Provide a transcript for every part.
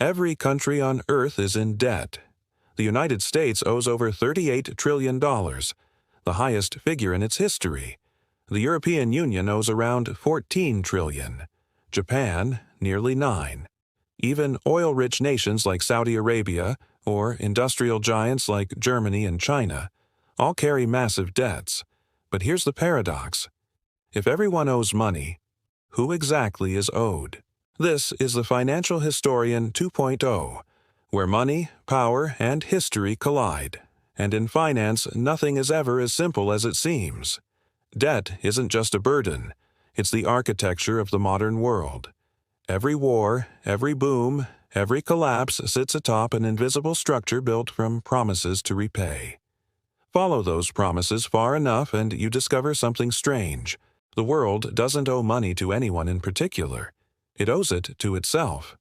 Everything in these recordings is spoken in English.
Every country on Earth is in debt. The United States owes over $38 trillion, the highest figure in its history. The European Union owes around 14 trillion. Japan, nearly 9. Even oil-rich nations like Saudi Arabia or industrial giants like Germany and China all carry massive debts. But here's the paradox. If everyone owes money, who exactly is owed? This is the Financial Historian 2.0, where money, power, and history collide. And in finance, nothing is ever as simple as it seems. Debt isn't just a burden, it's the architecture of the modern world. Every war, every boom, every collapse sits atop an invisible structure built from promises to repay. Follow those promises far enough and you discover something strange. The world doesn't owe money to anyone in particular. It owes it to itself.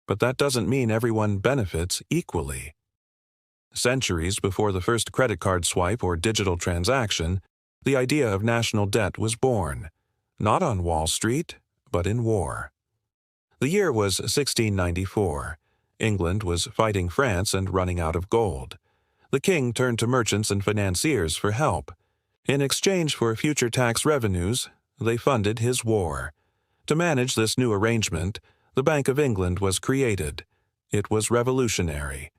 But that doesn't mean everyone benefits equally. Centuries before the first credit card swipe or digital transaction, the idea of national debt was born, not on Wall Street, but in war. The year was 1694. England was fighting France and running out of gold. The king turned to merchants and financiers for help. In exchange for future tax revenues, they funded his war. To manage this new arrangement, the Bank of England was created. It was revolutionary.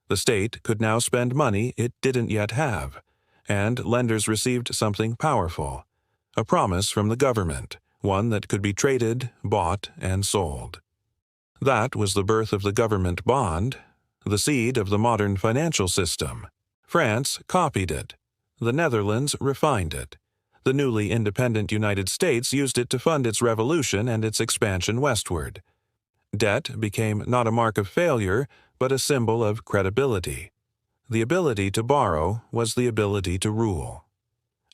The state could now spend money it didn't yet have, and lenders received something powerful, a promise from the government, one that could be traded, bought, and sold. That was the birth of the government bond, the seed of the modern financial system. France copied it. The Netherlands refined it. The newly independent United States used it to fund its revolution and its expansion westward. Debt became not a mark of failure, but a symbol of credibility. The ability to borrow was the ability to rule.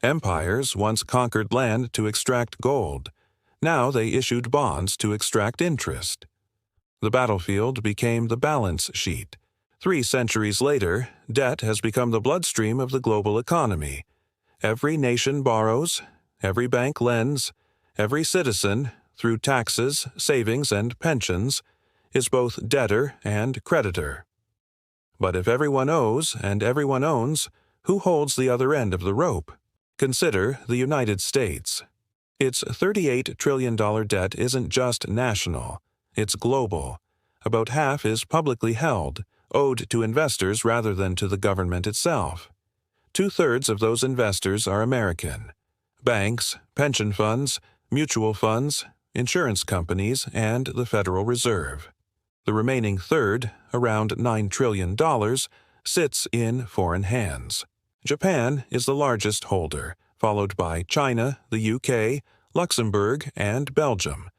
Empires once conquered land to extract gold. Now they issued bonds to extract interest. The battlefield became the balance sheet. 3 centuries later, debt has become the bloodstream of the global economy. Every nation borrows, every bank lends, every citizen, through taxes, savings, and pensions, is both debtor and creditor. But if everyone owes and everyone owns, who holds the other end of the rope? Consider the United States. Its $38 trillion debt isn't just national, it's global. About half is publicly held, owed to investors rather than to the government itself. 2/3 of those investors are American. Banks, pension funds, mutual funds, insurance companies, and the Federal Reserve. The remaining third, around $9 trillion, sits in foreign hands. Japan is the largest holder, followed by China, the UK, Luxembourg, and Belgium.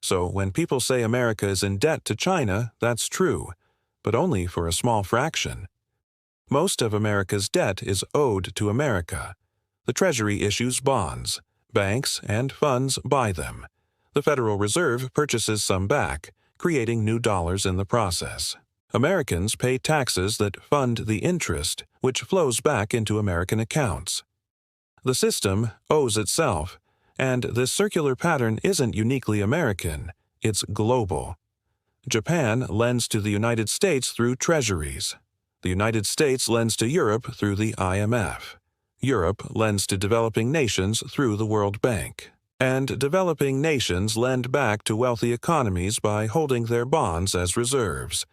So when people say America is in debt to China, that's true, but only for a small fraction. Most of America's debt is owed to America. The Treasury issues bonds. Banks and funds buy them. The Federal Reserve purchases some back, creating new dollars in the process. Americans pay taxes that fund the interest, which flows back into American accounts. The system owes itself, and this circular pattern isn't uniquely American, it's global. Japan lends to the United States through treasuries. The United States lends to Europe through the IMF. Europe lends to developing nations through the World Bank. And developing nations lend back to wealthy economies by holding their bonds as reserves.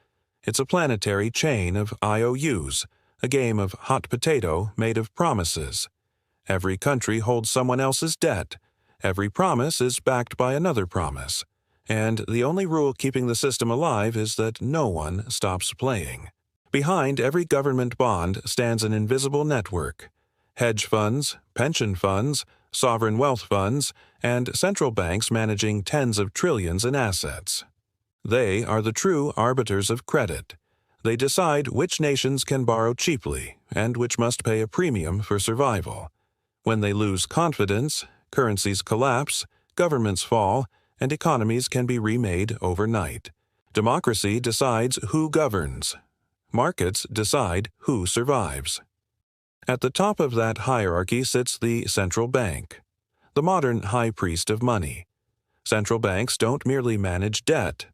It's a planetary chain of IOUs, a game of hot potato made of promises. Every country holds someone else's debt. Every promise is backed by another promise. And the only rule keeping the system alive is that no one stops playing. Behind every government bond stands an invisible network. Hedge funds, pension funds, sovereign wealth funds, and central banks managing tens of trillions in assets. They are the true arbiters of credit. They decide which nations can borrow cheaply and which must pay a premium for survival. When they lose confidence, currencies collapse, governments fall, and economies can be remade overnight. Democracy decides who governs. Markets decide who survives. At the top of that hierarchy sits the central bank, the modern high priest of money. Central banks don't merely manage debt,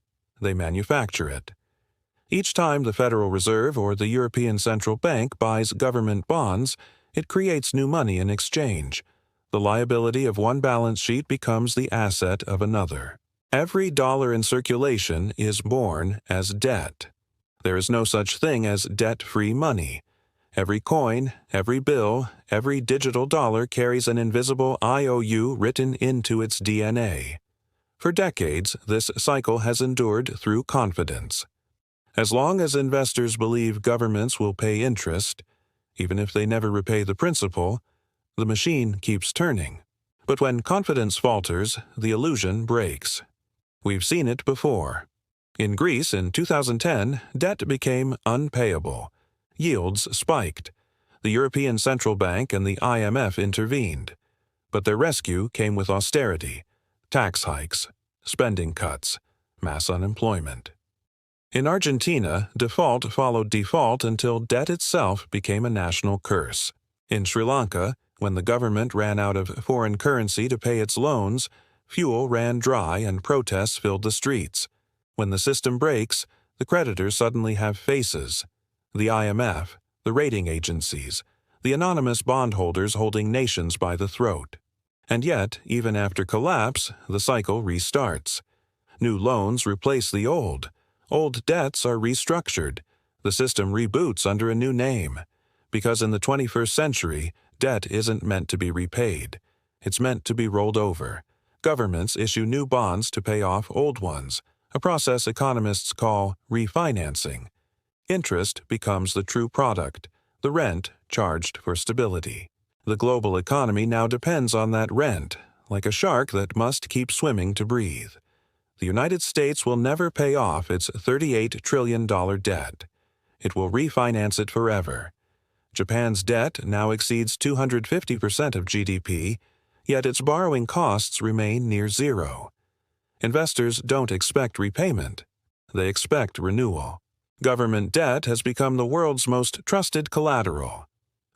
they manufacture it. Each time the Federal Reserve or the European Central Bank buys government bonds, it creates new money in exchange. The liability of one balance sheet becomes the asset of another. Every dollar in circulation is born as debt. There is no such thing as debt-free money. Every coin, every bill, every digital dollar carries an invisible IOU written into its DNA. For decades, this cycle has endured through confidence. As long as investors believe governments will pay interest, even if they never repay the principal, the machine keeps turning. But when confidence falters, the illusion breaks. We've seen it before. In Greece in 2010, debt became unpayable. Yields spiked. The European Central Bank and the IMF intervened. But their rescue came with austerity, tax hikes, spending cuts, mass unemployment. In Argentina, default followed default until debt itself became a national curse. In Sri Lanka, when the government ran out of foreign currency to pay its loans, fuel ran dry and protests filled the streets. When the system breaks, the creditors suddenly have faces. The IMF, the rating agencies, the anonymous bondholders holding nations by the throat. And yet, even after collapse, the cycle restarts. New loans replace the old. Old debts are restructured. The system reboots under a new name. Because in the 21st century, debt isn't meant to be repaid. It's meant to be rolled over. Governments issue new bonds to pay off old ones, a process economists call refinancing. Interest becomes the true product, the rent charged for stability. The global economy now depends on that rent, like a shark that must keep swimming to breathe. The United States will never pay off its $38 trillion debt. It will refinance it forever. Japan's debt now exceeds 250% of GDP, yet its borrowing costs remain near zero. Investors don't expect repayment. They expect renewal. Government debt has become the world's most trusted collateral.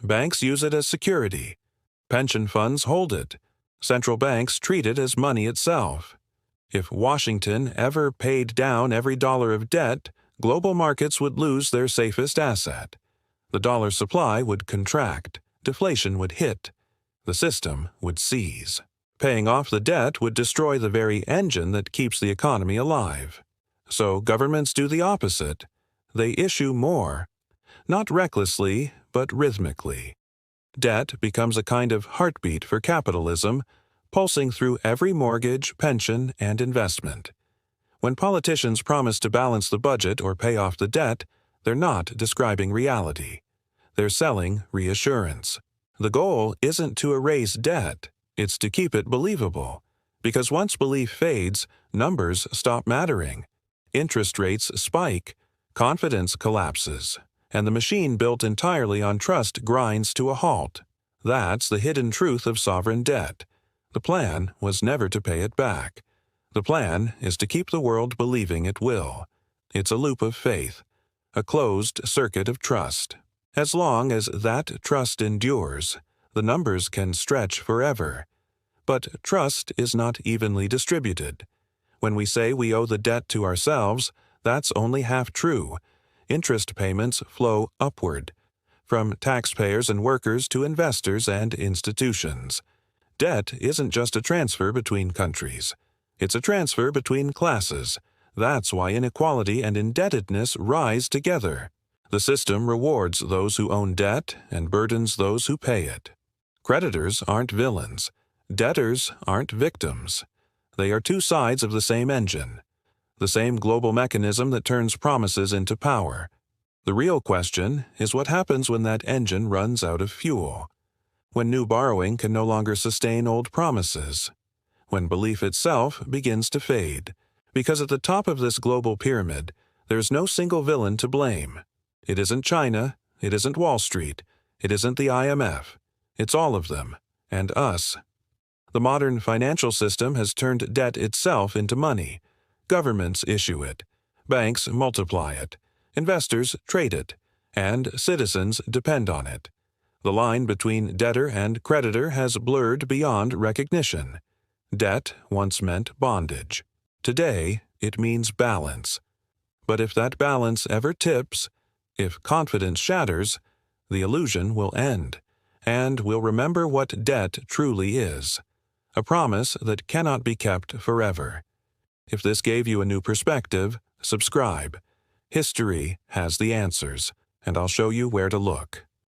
Banks use it as security. Pension funds hold it. Central banks treat it as money itself. If Washington ever paid down every dollar of debt, global markets would lose their safest asset. The dollar supply would contract. Deflation would hit. The system would seize. Paying off the debt would destroy the very engine that keeps the economy alive. So governments do the opposite. They issue more. Not recklessly, but rhythmically. Debt becomes a kind of heartbeat for capitalism, pulsing through every mortgage, pension, and investment. When politicians promise to balance the budget or pay off the debt, they're not describing reality. They're selling reassurance. The goal isn't to erase debt, it's to keep it believable. Because once belief fades, numbers stop mattering. Interest rates spike, confidence collapses, and the machine built entirely on trust grinds to a halt. That's the hidden truth of sovereign debt. The plan was never to pay it back. The plan is to keep the world believing it will. It's a loop of faith, a closed circuit of trust. As long as that trust endures, the numbers can stretch forever. But trust is not evenly distributed. When we say we owe the debt to ourselves, that's only half true. Interest payments flow upward, from taxpayers and workers to investors and institutions. Debt isn't just a transfer between countries. It's a transfer between classes. That's why inequality and indebtedness rise together. The system rewards those who own debt and burdens those who pay it. Creditors aren't villains. Debtors aren't victims. They are two sides of the same engine, the same global mechanism that turns promises into power. The real question is what happens when that engine runs out of fuel, when new borrowing can no longer sustain old promises, when belief itself begins to fade. Because at the top of this global pyramid, there's no single villain to blame. It isn't China, it isn't Wall Street, it isn't the IMF. It's all of them, and us. The modern financial system has turned debt itself into money. Governments issue it. Banks multiply it. Investors trade it. And citizens depend on it. The line between debtor and creditor has blurred beyond recognition. Debt once meant bondage. Today, it means balance. But if that balance ever tips, if confidence shatters, the illusion will end, and we'll remember what debt truly is, a promise that cannot be kept forever. If this gave you a new perspective, subscribe. History has the answers, and I'll show you where to look.